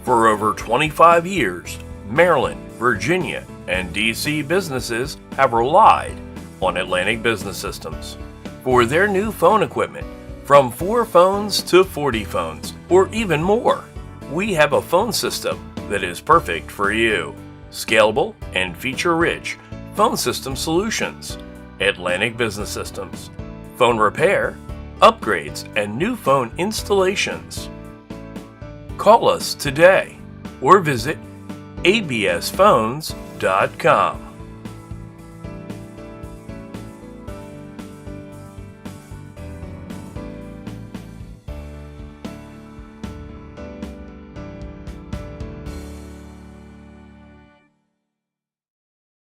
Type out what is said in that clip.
For over 25 years, Maryland, Virginia, and DC businesses have relied on Atlantic Business Systems for their new phone equipment. From 4 phones to 40 phones, or even more, we have a phone system that is perfect for you. Scalable and feature-rich phone system solutions. Atlantic Business Systems. Phone repair, upgrades, and new phone installations. Call us today or visit absphones.com.